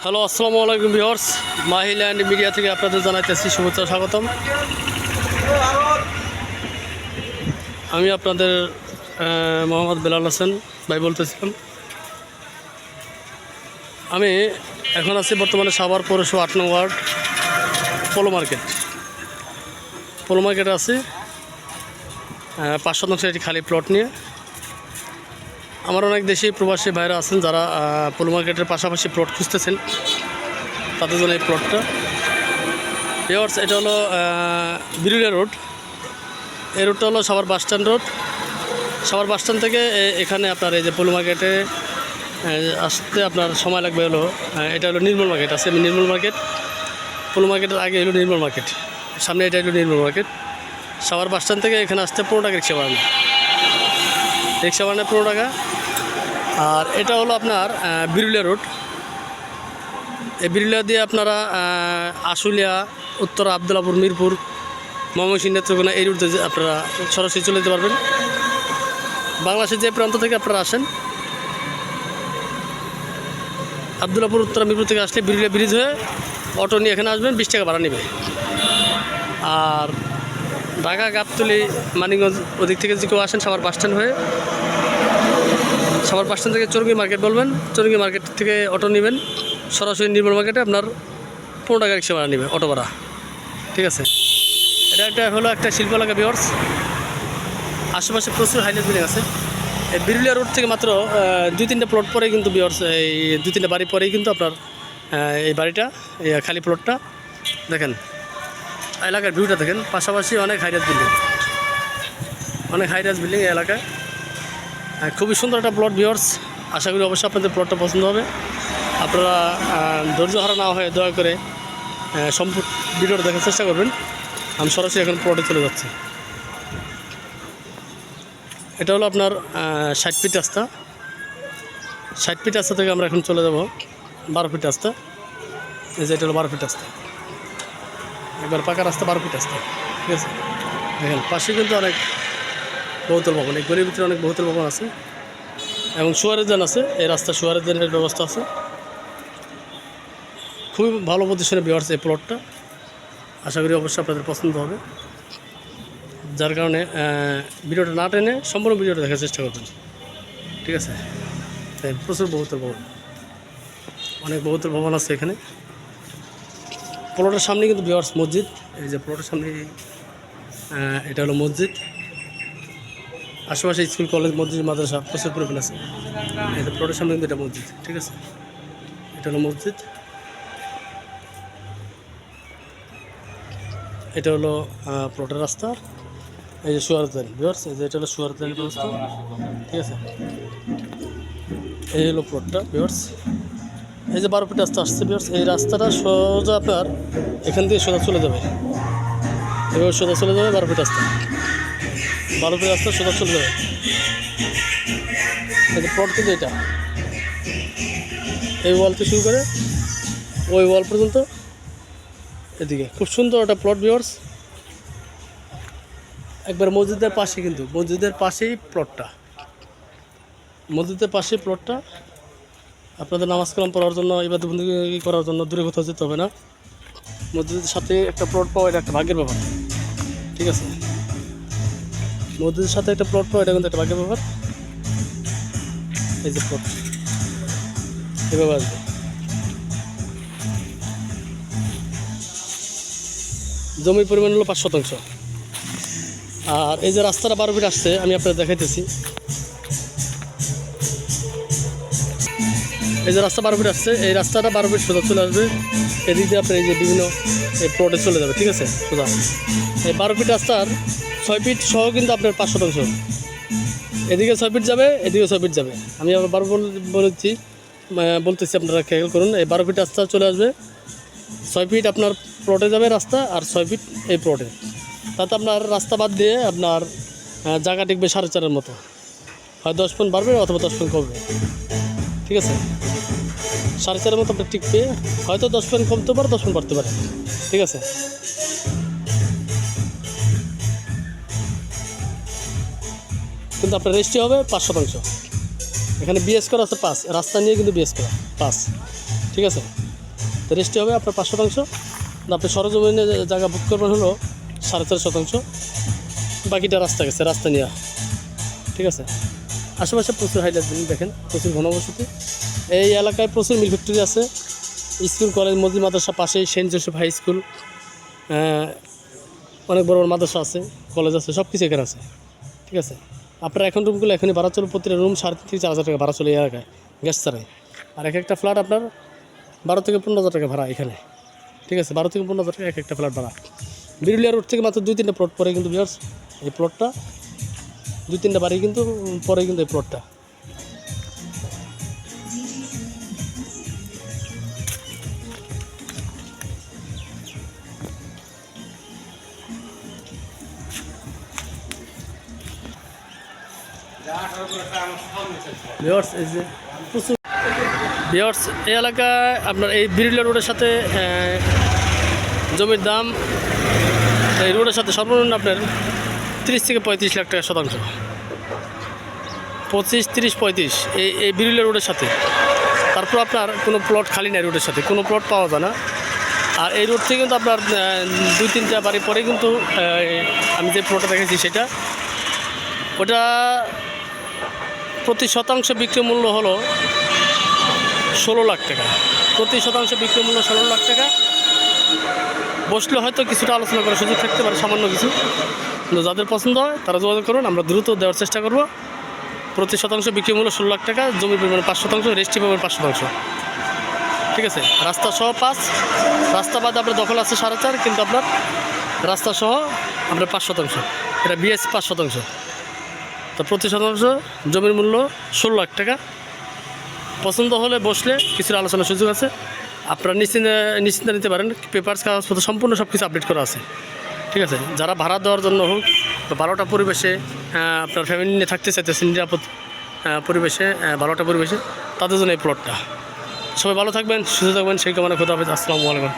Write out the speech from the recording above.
Hello, আসসালামু আলাইকুম viewers. মাহিল্যান্ড media থেকে আপনাদের জানাইতেছি শুভেচ্ছা স্বাগতম। আমি আপনাদের মোহাম্মদ বেলাল হোসেন ভাই বলতেছিলাম। আমি এখন আছি বর্তমানে সাভার পৌরসভা ৮ নং ওয়ার্ড পোলো মার্কেটে আছি ৫ শতাংশ একটি খালি প্লট নিয়ে। আমার অনেক দেশি প্রবাসী ভাইরা আছেন যারা পোলো মার্কেটের পাশাপাশি প্লট খুঁজতেছেন, তাদের জন্য এই প্লটটা। ভিউয়ার্স, এটা হলো বিরুলিয়া রোড। এই রোডটা হলো Savar bus stand road. Savar bus stand থেকে এখানে আপনার এই যে পোলো মার্কেটে আসতে আপনার সময় লাগবে হলো, এটা হলো নির্মল মার্কেট আছে। নির্মল মার্কেট, পোলো মার্কেটের আগে হলো নির্মল মার্কেট, সামনে এটা হলো নির্মল মার্কেট। সাভার বাসস্ট্যান্ড থেকে এখানে আসতে 15 টাকা রিক্সা ভাড়া, 15 টাকা। আর এটা হলো আপনার বিরুলিয়া রোড। এই বিরুলিয়া দিয়ে আপনারা আশুলিয়া, উত্তর আবদুল্লাপুর, মিরপুর, ময়মনসিংহ, নেত্রকোনা এই রুটে আপনারা সরাসরি চলে যেতে পারবেন। বাংলাদেশের যে প্রান্ত থেকে আপনারা আসেন, আবদুল্লাপুর, উত্তর মিরপুর থেকে আসলে বিরুলিয়া ব্রিজ হয়ে অটো নিয়ে এখানে আসবেন, 20 টাকা ভাড়া নেবে। আর ঢাকা, গাবতলী, মানিকগঞ্জ ওদিক থেকে যে কেউ আসেন সাভার বাসস্ট্যান্ড হয়ে, সাভার বাসস্ট্যান্ড থেকে চরঙ্গি মার্কেট বলবেন, চরঙ্গি মার্কেট থেকে অটো নেবেন, সরাসরি নির্মল মার্কেটে আপনার 15 টাকা রিক্সা ভাড়া নেবে, অটো ভাড়া। ঠিক আছে, এটা হলো একটা শিল্প এলাকা ভিউয়ার্স। আশেপাশে প্রচুর হাইলাইট বিল্ডিং আছে। এই বিরুলিয়া রোড থেকে মাত্র 2-3টা প্লট পরেই কিন্তু ভিউয়ার্স, এই 2-3টা বাড়ি পরেই কিন্তু আপনার এই বাড়িটা, এই খালি প্লটটা দেখেন, এলাকার ভিউটা দেখেন। পাশাপাশি অনেক হাইরাইজ বিল্ডিং এই এলাকায়। খুবই সুন্দর একটা প্লট ভিউয়ার্স। আশা করি অবশ্যই আপনাদের প্লটটা পছন্দ হবে। আপনারা ধৈর্য হারা না হয়ে দয়া করে সম্পূর্ণ ভিডিওটা দেখার চেষ্টা করবেন। আমি সরাসরি এখন প্লটে চলে যাচ্ছি। এটা হলো আপনার 60 ফিট রাস্তা। 60 ফিট রাস্তা থেকে আমরা এখন চলে যাব 12 ফিট রাস্তা। এই যে এটা হলো 12 ফিট রাস্তা, একবার পাকা রাস্তা, 12 ফিট রাস্তা। ঠিক আছে, দেখেন পাশে কিন্তু অনেক বহুতল ভবন, এই গলির ভিতরে অনেক বহুতল ভবন আছে এবং সুয়ারের জেন আছে। এই রাস্তা সুয়ারের জেনের ব্যবস্থা আছে। খুবই ভালো পজিশনে ভিউয়ার্স এই প্লটটা। আশা করি অবশ্যই আপনাদের পছন্দ হবে, যার কারণে ভিডিওটা না টেনে সম্পূর্ণ ভিডিওটা দেখার চেষ্টা করবেন। ঠিক আছে, তাই প্রচুর বহুতল ভবন, অনেক বহুতল ভবন আছে এখানে। প্লটের সামনে কিন্তু ভিউয়ার্স মসজিদ। এই যে প্লটের সামনে এটা হলো মসজিদ। আশেপাশে স্কুল, কলেজ, মসজিদ, মাদ্রাসা প্রচুর পরিমাণ আছে। এই যে প্লটের সামনে কিন্তু এটা মসজিদ। ঠিক আছে, এটা হলো মসজিদ। এটা হলো প্লটের রাস্তা। এই যে সুয়ারদান ভিউয়ার্স, এই যে এটা হলো সুয়ারদানের ব্যবস্থা। ঠিক আছে, এই হলো প্লটটা ভিউয়ার্স। এই যে 12 ফিট রাস্তা আসছে ভিউয়ার্স, এই রাস্তাটা সোজা আপনার এখান থেকে সোজা চলে যাবে, এবার সোজা চলে যাবে 12 ফিট রাস্তা। 12 ফিট রাস্তা সোজা চলে যাবে। এই যে প্লট কিন্তু এটা, এই ওয়াল থেকে শুরু করে ওই ওয়াল পর্যন্ত এদিকে খুব সুন্দর একটা প্লট ভিউয়ার্স। একবার মসজিদের পাশে, কিন্তু মসজিদের পাশেই প্লটটা, মসজিদের পাশেই প্লটটা। আপনাদের নামাজ কালাম পড়ার জন্য, ইবাদত বন্দেগী করার জন্য দূরে কোথাও যেতে হবে না। মসজিদের সাথে একটা প্লট পাওয়া এটা একটা ভাগ্যের ব্যাপার। ঠিক আছে, মসজিদের সাথে একটা প্লট পাওয়া এটা কিন্তু একটা ভাগ্যের ব্যাপার। এই যে প্লট এভাবে আসবে। জমির পরিমাণ হলো 5 শতাংশ। আর এই যে রাস্তাটা 12 ফিট আসছে, আমি আপনাদের দেখাইতেছি। এই যে রাস্তা 12 ফিট আসছে, এই রাস্তাটা 12 ফিট সোজা চলে আসবে। এদিক দিয়ে আপনার এই যে বিভিন্ন এই প্লটে চলে যাবে। ঠিক আছে, সোজা এই 12 ফিট রাস্তার 6 ফিট সহ কিন্তু আপনার 5 শতাংশ। এদিকে 6 ফিট যাবে, এদিকে 6 ফিট যাবে। আমি আবার বলতেছি আপনারা খেয়াল করুন। এই 12 ফিট রাস্তা চলে আসবে, 6 ফিট আপনার প্লটে যাবে রাস্তা, আর 6 ফিট এই প্লটে। তাতে আপনার রাস্তা বাদ দিয়ে আপনার জায়গা টিকবে 4.5-এর মতো, হয় 10 পয়েন্ট বাড়বে অথবা 10 পয়েন্ট কমবে। ঠিক আছে, 4.5-এর মতো আপনার টিকবে, হয়তো 10 পয়েন্ট কমতে পারে, 10 পয়েন্ট বাড়তে পারে। ঠিক আছে, কিন্তু আপনার রেজিস্ট্রি হবে 5 শতাংশ। এখানে বিএস করা আছে 5, রাস্তা নিয়ে কিন্তু বিএস করা 5। ঠিক আছে, তো রেস্টে হবে আপনার 5%। আপনি সরজমিনে জায়গা বুক করবেন হলো 4.5%। বাকিটা রাস্তা গেছে, রাস্তা নিয়ে, ঠিক আছে। আশেপাশে প্রচুর হাইলাইট বিল্ডিং দেখেন, প্রচুর ঘনবসতি। এই এলাকায় প্রচুর মিল ফ্যাক্টরি আছে, স্কুল কলেজ মসজিদ মাদ্রাসা পাশেই সেন্ট জোসেফ হাই স্কুল, অনেক বড় বড় মাদ্রাসা আছে, কলেজ আছে, সব কিছু এখানে আছে, ঠিক আছে। আপনার এখন রুমগুলো এখনই ভাড়া চলে, প্রতিটা রুম 3.5 থেকে 4 হাজার টাকা ভাড়া চলে এই এলাকায় গ্যাস ছাড়াই। আর এক একটা ফ্ল্যাট আপনার 12 থেকে 15 হাজার টাকা ভাড়া এখানে, ঠিক আছে। 12 থেকে 15 হাজার টাকা এক একটা ফ্ল্যাট ভাড়া। বিরুলিয়া রোড থেকে মাত্র 2-3টা প্লট পরে কিন্তু ভিউয়ার্স এই প্লটটা, 2-3টা বাড়ি কিন্তু পরে কিন্তু এই প্লটটা। ভিউয়ার্স এই যে প্রচুর ভিউয়ার্স, এই এলাকায় আপনার এই বিরুলিয়া রোডের সাথে জমির দাম এই রোডের সাথে সর্বনিম্ন আপনার 30 থেকে 35 লাখ টাকা শতাংশ। 25, 30, 35 এই বিরুলিয়া রোডের সাথে। তারপর আপনার কোনো প্লট খালি নেই, রোডের সাথে কোনো প্লট পাওয়া যায় না। আর এই রোড থেকে কিন্তু আপনার 2-3টা বাড়ি পরে কিন্তু আমি যে প্লটটা দেখেছি সেটা, ওটা প্রতি শতাংশ বিক্রি মূল্য হলো 16 লাখ টাকা। প্রতি শতাংশ বিক্রি মূল্য 16 লাখ টাকা। বসলে হয়তো কিছুটা আলোচনা করার সুযোগ থাকতে পারে, সামান্য কিছু। কিন্তু যাদের পছন্দ হয় তারা যোগাযোগ করুন, আমরা দ্রুত দেওয়ার চেষ্টা করব। প্রতি শতাংশ বিক্রি মূল্য 16 লাখ টাকা, জমির পরিমাণ 5%, রেজিস্ট্রি পরিমাণ 5%, ঠিক আছে। রাস্তা সহ 5, রাস্তা বাদে আপনার দখল আছে 4.5, কিন্তু আপনার রাস্তা সহ আপনার 5%, এটা বিএস 5%। তো প্রতি শতাংশ জমির মূল্য 16 লাখ টাকা। পছন্দ হলে বসলে কিছুটা আলোচনার সুযোগ আছে, আপনারা নিশ্চিন্তে নিতে পারেন। পেপারস কাগজপত্র সম্পূর্ণ সব কিছু আপডেট করা আছে, ঠিক আছে। যারা ভাড়া দেওয়ার জন্য হোক বা ভালোটা পরিবেশে আপনার ফ্যামিলি নিয়ে থাকতে চাইতেছেন, নিরাপদ পরিবেশে, ভালোটা পরিবেশে, তাদের জন্য এই প্লটটা। সবাই ভালো থাকবেন, সুস্থ থাকবেন, সেই কামনা। খোদা হাফেজ। আসসালামু আলাইকুম।